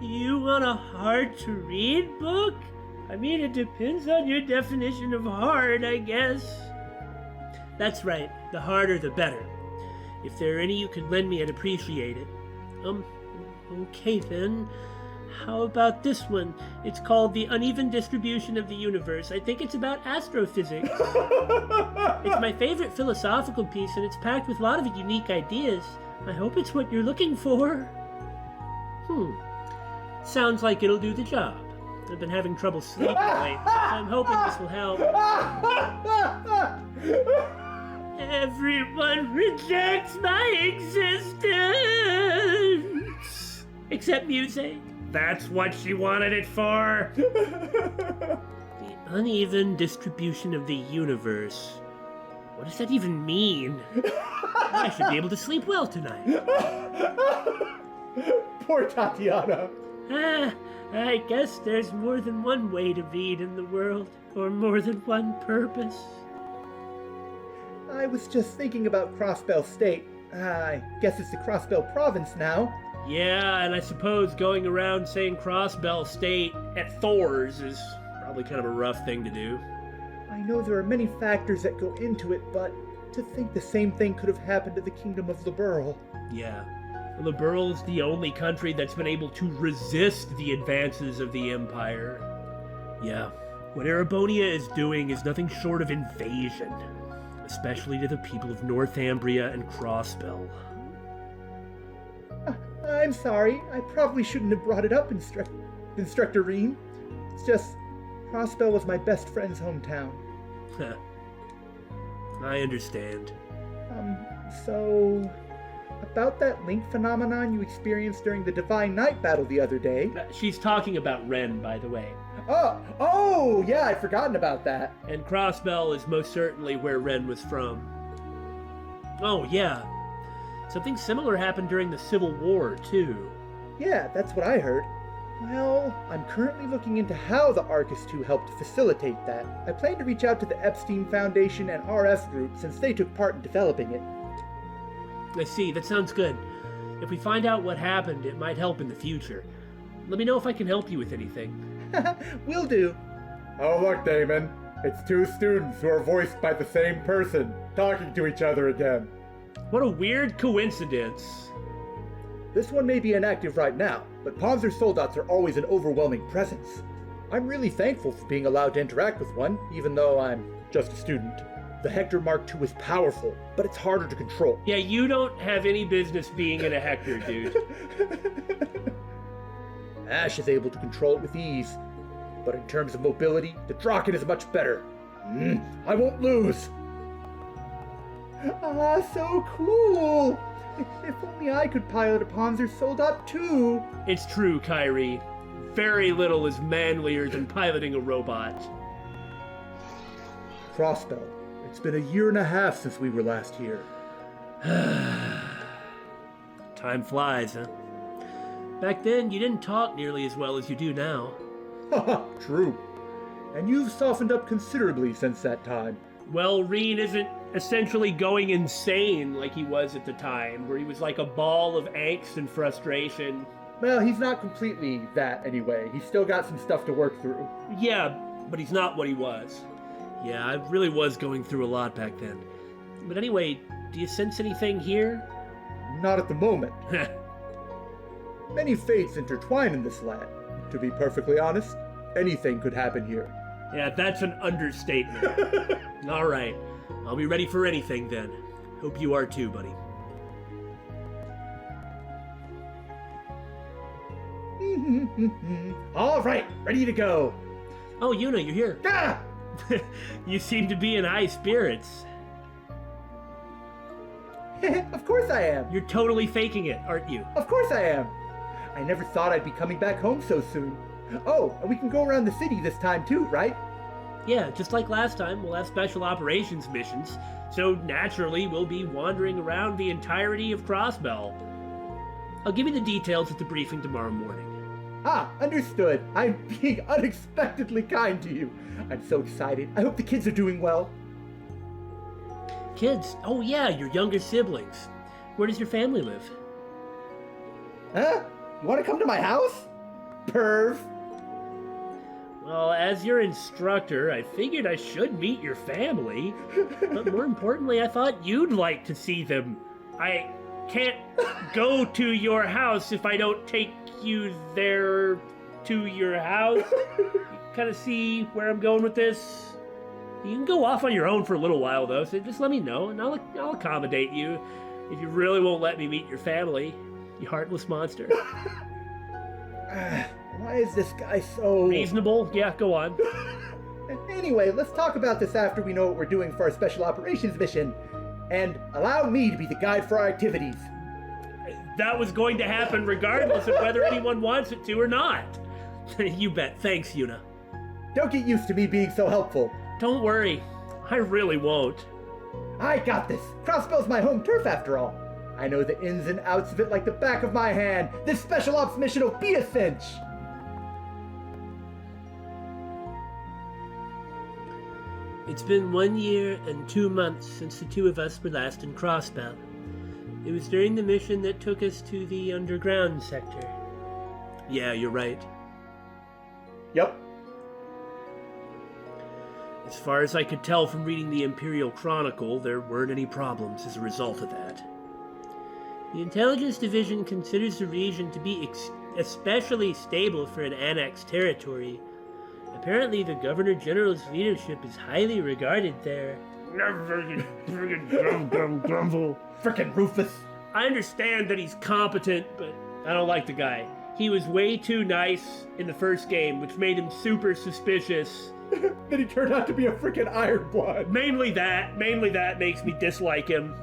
You want a hard-to-read book? I mean, it depends on your definition of hard, I guess. That's right. The harder, the better. If there are any you could lend me, I'd appreciate it. Okay then. How about this one? It's called The Uneven Distribution of the Universe. I think it's about astrophysics. It's my favorite philosophical piece, and it's packed with a lot of unique ideas. I hope it's what you're looking for. Sounds like it'll do the job. I've been having trouble sleeping lately, so I'm hoping this will help. Everyone rejects my existence! Except Muse. That's what she wanted it for! The uneven distribution of the universe. What does that even mean? I should be able to sleep well tonight. Poor Tatiana. I guess there's more than one way to read in the world, or more than one purpose. I was just thinking about Crossbell State. I guess it's the Crossbell Province now. Yeah, and I suppose going around saying Crossbell State at Thor's is probably kind of a rough thing to do. I know there are many factors that go into it, but to think the same thing could have happened to the Kingdom of Liberl. Yeah. Liberl's the only country that's been able to resist the advances of the Empire. Yeah. What Erebonia is doing is nothing short of invasion, especially to the people of Northumbria and Crossbell. I'm sorry. I probably shouldn't have brought it up, Instructor Reen. It's just, Crossbell was my best friend's hometown. I understand. So... about that link phenomenon you experienced during the Divine Night battle the other day. She's talking about Ren, by the way. Oh, yeah, I'd forgotten about that. And Crossbell is most certainly where Ren was from. Oh, yeah. Something similar happened during the Civil War, too. Yeah, that's what I heard. Well, I'm currently looking into how the Arcus 2 helped facilitate that. I plan to reach out to the Epstein Foundation and RF group since they took part in developing it. I see, that sounds good. If we find out what happened, it might help in the future. Let me know if I can help you with anything. Will do. Oh, look, Damon. It's two students who are voiced by the same person, talking to each other again. What a weird coincidence. This one may be inactive right now, but Panzer Soldats are always an overwhelming presence. I'm really thankful for being allowed to interact with one, even though I'm just a student. The Hector Mark II is powerful, but it's harder to control. Yeah, you don't have any business being in a Hector, dude. Ash is able to control it with ease, but in terms of mobility, the Draken is much better. I won't lose! Ah, so cool! If only I could pilot a Panzer Soldat too! It's true, Kyrie. Very little is manlier than piloting a robot. Crossbell, it's been 1.5 years since we were last here. Time flies, huh? Back then, you didn't talk nearly as well as you do now. Haha, true. And you've softened up considerably since that time. Well, Reen isn't essentially going insane like he was at the time, where he was like a ball of angst and frustration. Well, he's not completely that anyway. He's still got some stuff to work through. Yeah, but he's not what he was. Yeah, I really was going through a lot back then. But anyway, do you sense anything here? Not at the moment. Many fates intertwine in this land. To be perfectly honest, anything could happen here. Yeah, that's an understatement. All right, I'll be ready for anything then. Hope you are too, buddy. All right, ready to go. Oh, Juna, you're here. Ah! You seem to be in high spirits. Of course I am. You're totally faking it, aren't you? Of course I am. I never thought I'd be coming back home so soon. Oh, and we can go around the city this time too, right? Yeah, just like last time, we'll have special operations missions, so naturally we'll be wandering around the entirety of Crossbell. I'll give you the details at the briefing tomorrow morning. Ah, understood. I'm being unexpectedly kind to you. I'm so excited. I hope the kids are doing well. Kids? Oh yeah, your younger siblings. Where does your family live? Huh? You want to come to my house? Perv. Well, as your instructor, I figured I should meet your family. But more importantly, I thought you'd like to see them. I can't go to your house if I don't take you there to your house. You kind of see where I'm going with this? You can go off on your own for a little while, though, so just let me know, and I'll accommodate you if you really won't let me meet your family, you heartless monster. Why is this guy so... Reasonable? Yeah, go on. Anyway, let's talk about this after we know what we're doing for our special operations mission. And allow me to be the guide for our activities. That was going to happen regardless of whether anyone wants it to or not. You bet. Thanks, Juna. Don't get used to me being so helpful. Don't worry. I really won't. I got this. Crossbell's my home turf after all. I know the ins and outs of it like the back of my hand. This special ops mission will be a cinch. It's been 1 year and 2 months since the two of us were last in Crossbell. It was during the mission that took us to the underground sector. Yeah, you're right. Yep. As far as I could tell from reading the Imperial Chronicle, there weren't any problems as a result of that. The Intelligence Division considers the region to be especially stable for an annexed territory. Apparently, the Governor General's leadership is highly regarded there. Frickin' Rufus. I understand that he's competent, but I don't like the guy. He was way too nice in the first game, which made him super suspicious. Then he turned out to be a frickin' Ironblood. Mainly that makes me dislike him.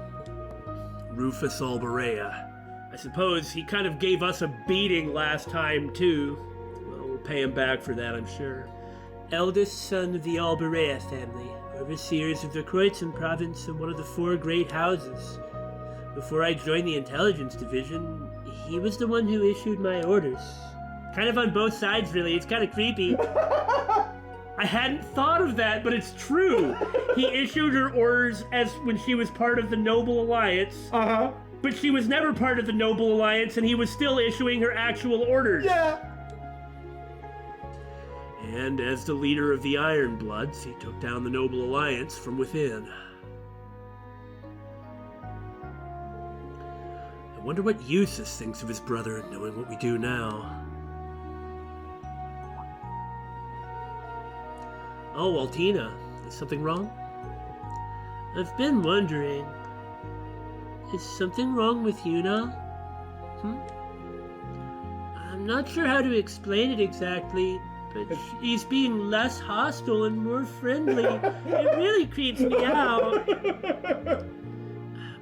Rufus Alberea. I suppose he kind of gave us a beating last time, too. Well, we'll pay him back for that, I'm sure. Eldest son of the Alberea family, overseers of the Kreutzen province and one of the 4 great houses. Before I joined the Intelligence Division, he was the one who issued my orders. Kind of on both sides, really. It's kind of creepy. I hadn't thought of that, but it's true. He issued her orders as when she was part of the Noble Alliance. Uh-huh. but she was never part of the Noble Alliance, and he was still issuing her actual orders. Yeah. And as the leader of the Iron Bloods, he took down the Noble Alliance from within. I wonder what Eustace thinks of his brother, knowing what we do now. Oh, Altina, is something wrong? I've been wondering, is something wrong with Juna? I'm not sure how to explain it exactly, but she's being less hostile and more friendly. It really creeps me out.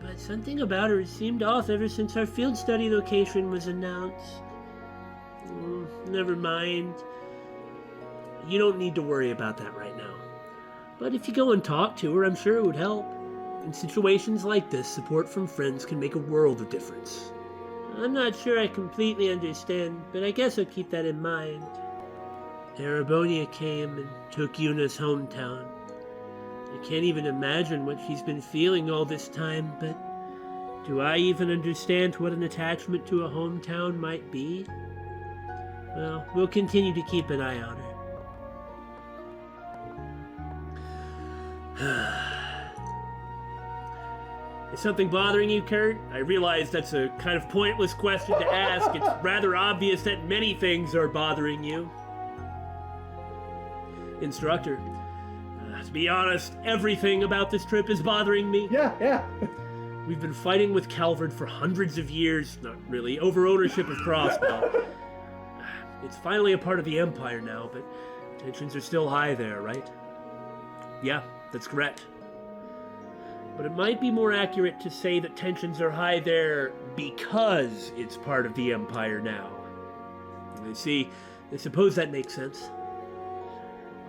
But something about her has seemed off ever since our field study location was announced. Never mind. You don't need to worry about that right now. But if you go and talk to her, I'm sure it would help. In situations like this, support from friends can make a world of difference. I'm not sure I completely understand, but I guess I'll keep that in mind. Erebonia came and took Yuna's hometown. I can't even imagine what she's been feeling all this time, but do I even understand what an attachment to a hometown might be? Well, we'll continue to keep an eye on her. Is something bothering you, Kurt? I realize that's a kind of pointless question to ask. It's rather obvious that many things are bothering you. Instructor, to be honest, everything about this trip is bothering me. Yeah. We've been fighting with Calvard for hundreds of years, not really, over ownership of Crossbell. It's finally a part of the Empire now, but tensions are still high there, right? Yeah, that's correct. But it might be more accurate to say that tensions are high there because it's part of the Empire now. You see, I suppose that makes sense.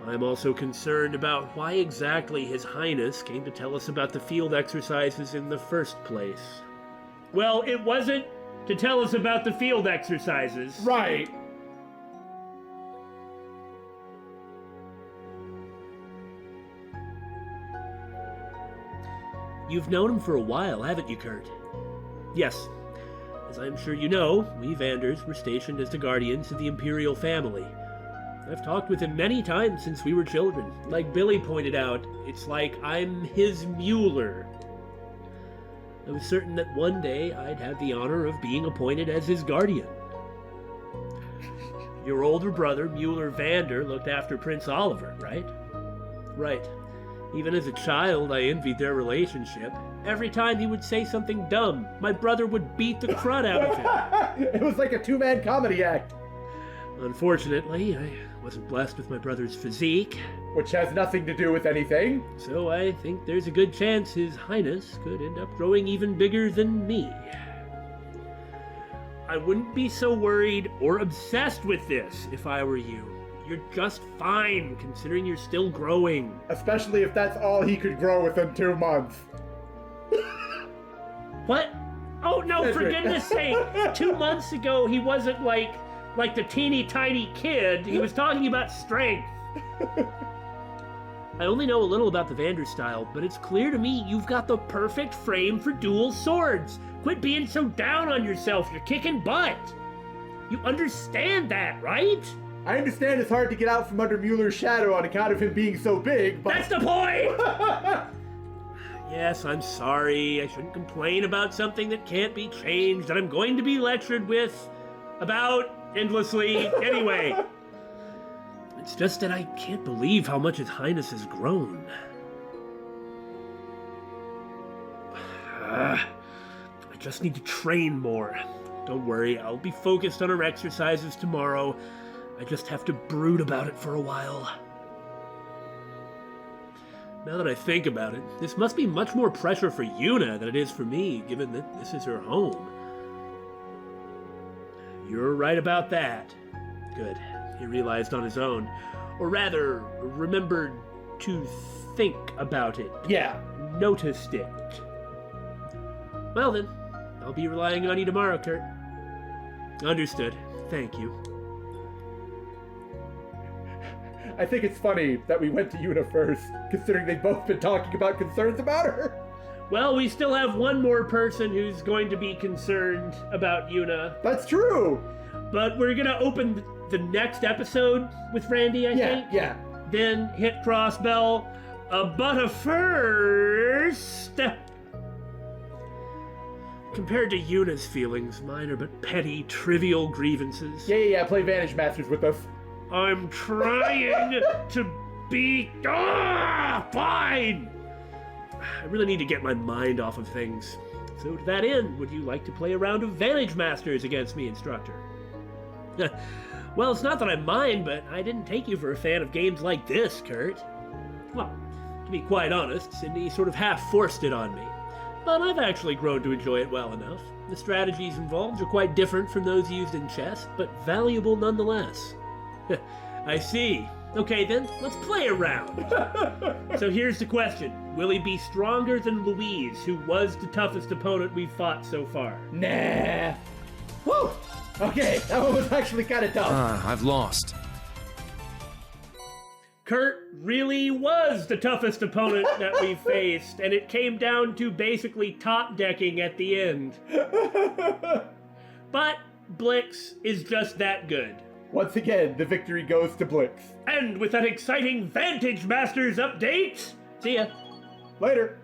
I'm also concerned about why exactly His Highness came to tell us about the field exercises in the first place. Well, it wasn't to tell us about the field exercises. Right. You've known him for a while, haven't you, Kurt? Yes. As I'm sure you know, we Vanders were stationed as the guardians of the Imperial family. I've talked with him many times since we were children. Like Billy pointed out, it's like I'm his Mueller. I was certain that one day I'd have the honor of being appointed as his guardian. Your older brother, Mueller Vander, looked after Prince Oliver, right? Right. Even as a child, I envied their relationship. Every time he would say something dumb, my brother would beat the crud out of him. It was like a two-man comedy act. Unfortunately, I wasn't blessed with my brother's physique. Which has nothing to do with anything. So I think there's a good chance His Highness could end up growing even bigger than me. I wouldn't be so worried or obsessed with this if I were you. You're just fine, considering you're still growing. Especially if that's all he could grow within 2 months. What? Oh no, for goodness sake! 2 months ago, he wasn't like the teeny tiny kid. He was talking about strength. I only know a little about the Vander style, but it's clear to me you've got the perfect frame for dual swords. Quit being so down on yourself. You're kicking butt. You understand that, right? I understand it's hard to get out from under Mueller's shadow on account of him being so big, but... That's the point! Yes, I'm sorry. I shouldn't complain about something that can't be changed, that I'm going to be lectured about endlessly. Anyway. It's just that I can't believe how much His Highness has grown. I just need to train more. Don't worry, I'll be focused on our exercises tomorrow. I just have to brood about it for a while. Now that I think about it, this must be much more pressure for Juna than it is for me, given that this is her home. You're right about that. Good. He realized on his own. Or rather, remembered to think about it. Yeah. Noticed it. Well then, I'll be relying on you tomorrow, Kurt. Understood. Thank you. I think it's funny that we went to Juna first, considering they've both been talking about concerns about her. Well, we still have one more person who's going to be concerned about Juna. That's true. But we're gonna open the next episode with Randy, I think. Yeah. Then hit Crossbell. But first... Compared to Yuna's feelings, mine are but petty, trivial grievances. Yeah. Play Vantage Masters with us. I'm trying to be... fine! I really need to get my mind off of things. So to that end, would you like to play a round of Vantage Masters against me, Instructor? Well, it's not that I mind, but I didn't take you for a fan of games like this, Kurt. Well, to be quite honest, Cindy sort of half forced it on me. But I've actually grown to enjoy it well enough. The strategies involved are quite different from those used in chess, but valuable nonetheless. I see. Okay then, let's play a round. So here's the question. Will he be stronger than Louise, who was the toughest opponent we've fought so far? Nah. Woo! Okay, that one was actually kind of tough. I've lost. Kurt really was the toughest opponent that we faced, and it came down to basically top-decking at the end. But Blix is just that good. Once again, the victory goes to Blix. And with that exciting Vantage Masters update, see ya. Later.